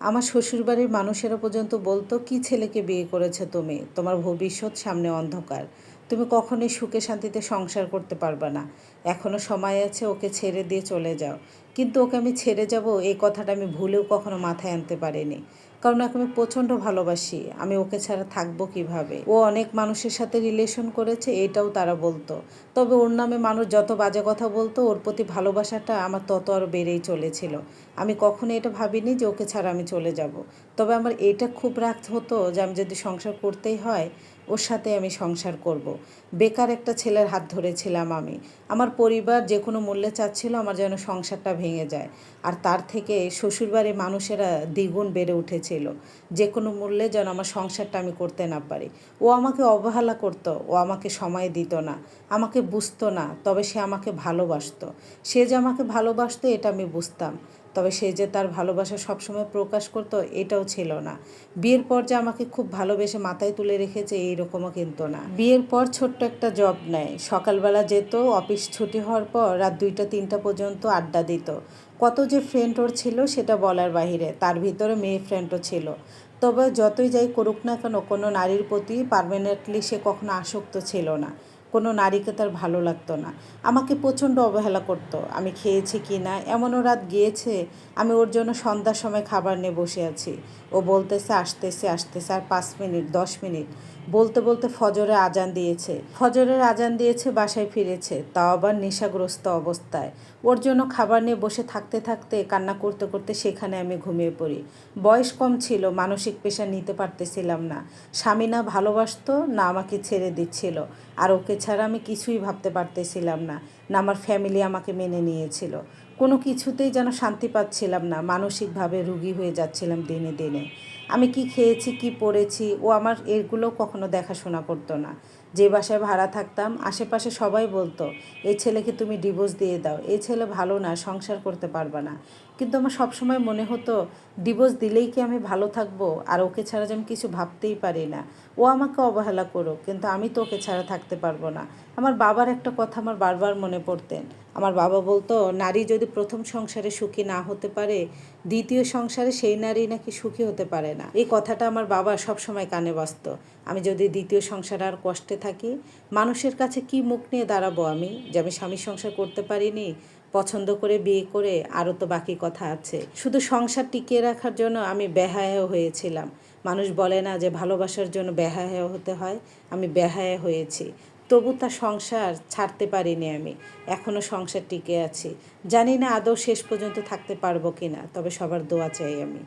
আমার শ্বশুরবাড়ির মানুষেরা পর্যন্ত বলতো, কি ছেলেকে বিয়ে করেছো তুমি, তোমার ভবিষ্যৎ সামনে অন্ধকার, তুমি কখনোই সুখে শান্তিতে সংসার করতে পারবে না, এখনও সময় আছে, ওকে ছেড়ে দিয়ে চলে যাও। কিন্তু ওকে আমি ছেড়ে যাব এই কথাটা আমি ভুলেও কখনো মাথায় আনতে পারিনি। কারণ ওকে আমি প্রচণ্ড ভালোবাসি, আমি ওকে ছাড়া থাকবো কিভাবে। ও অনেক মানুষের সাথে রিলেশন করেছে, এটাও তারা বলতো। তবে ওর নামে মানুষ যত বাজে কথা বলতো, ওর প্রতি ভালোবাসাটা আমার তত আরও বেড়েই চলেছিল। আমি কখনো এটা ভাবিনি যে ওকে ছাড়া আমি চলে যাব। তবে আমার এটা খুব রাগ হতো যে আমি যদি সংসার করতেই হয়, ওর সাথে আমি সংসার করব। বেকার একটা ছেলের হাত ধরেছিলাম আমি। আমার পরিবার যে কোনো মূল্যে চাচ্ছিল আমার যেন সংসারটা ভেঙে যায়। আর তার থেকে শ্বশুরবাড়ির মানুষেরা দ্বিগুণ বেড়ে উঠেছিল, যে কোনো মূল্যে যেন আমার সংসারটা আমি করতে না পারি। ও আমাকে অবহেলা করতো, ও আমাকে সময় দিত না, আমাকে বুঝতো না। তবে সে আমাকে ভালোবাসতো। সে যে আমাকে ভালোবাসতো এটা আমি বুঝতাম। তবে সে যে তার ভালোবাসা সবসময় প্রকাশ করতো এটাও ছিল না। বিয়ের পর যে আমাকে খুব ভালোবেসে মাথায় তুলে রেখেছে এইরকমও কিন্তু না। বিয়ের পর ছোট্ট একটা জব নেয়, সকালবেলা যেত, অফিস ছুটি হওয়ার পর রাত 2টা 3টা পর্যন্ত আড্ডা দিত। কত যে ফ্রেন্ড ওর ছিল সেটা বলার বাহিরে, তার ভিতরে মেয়ে ফ্রেন্ডও ছিল। তবে যতই যাই করুক না কেন, কোনো নারীর প্রতি পার্মানেন্টলি সে কখনো আসক্ত ছিল না। কোনো নারীকে তার ভালো লাগতো না। আমাকে প্রচণ্ড অবহেলা করতো, আমি খেয়েছি কি না। এমনও রাত গিয়েছে আমি ওর জন্য সন্ধ্যার সময় খাবার নিয়ে বসে আছি, ও বলতেছে আসতেছে আসতেছে, আর 5 মিনিট 10 মিনিট বলতে বলতে ফজরের আজান দিয়েছে, বাসায় ফিরেছে, তাও আবার নেশাগ্রস্ত অবস্থায়। ওর জন্য খাবার নিয়ে বসে থাকতে থাকতে কান্না করতে করতে সেখানে আমি ঘুমিয়ে পড়ি। বয়স কম ছিল, মানসিক প্রেশার নিতে পারতেছিলাম না। স্বামী না ভালোবাসতো, না আমাকে ছেড়ে দিচ্ছিল। আর ওকে ছাড়া আমি কিছুই ভাবতে পারতেছিলাম না, না আমার ফ্যামিলি আমাকে মেনে নিয়েছিল। কোনো কিছুতেই যেন শান্তি পাচ্ছিলাম না, মানসিকভাবে রোগী হয়ে যাচ্ছিলাম দিনে দিনে। আমি কি খেয়েছি, কি পরেছি, ও আমার এগুলো কখনো দেখাশোনা করতো না। যে বাসায় ভাড়া থাকতাম আশেপাশে সবাই বলতো, এই ছেলেকে তুমি ডিভোর্স দিয়ে দাও, এই ছেলে ভালো না, সংসার করতে পারবে না। কিন্তু আমার সবসময় মনে হতো, ডিভোর্স দিলেই কি আমি ভালো থাকবো? আর ওকে ছাড়া যে আমি কিছু ভাবতেই পারি না। ও আমাকে অবহেলা করুক, কিন্তু আমি তো ওকে ছাড়া থাকতে পারবো না। আমার বাবার একটা কথা আমার বারবার মনে পড়তেন। আমার বাবা বলতো, নারী যদি প্রথম সংসারে সুখী না হতে পারে, দ্বিতীয় সংসারে সেই নারী নাকি সুখী হতে পারে না। এই কথাটা আমার বাবা সবসময় কানে বাজতো। আমি যদি দ্বিতীয় সংসারে আর কষ্টে থাকি, মানুষের কাছে কি মুখ নিয়ে দাঁড়াবো আমি, যে আমি স্বামী সংসার করতে পারিনি, পছন্দ করে বিয়ে করে, আরও তো বাকি কথা আছে। শুধু সংসার টিকিয়ে রাখার জন্য আমি বেহায়া হয়েছিলাম। মানুষ বলে না যে ভালোবাসার জন্য বেহায়া হতে হয়, আমি বেহায়া হয়েছি। তবু তার সংসার ছাড়তে পারিনি আমি, এখনও সংসার টিকে আছি। জানি না আদৌ শেষ পর্যন্ত থাকতে পারবো কি না, তবে সবার দোয়া চাই আমি।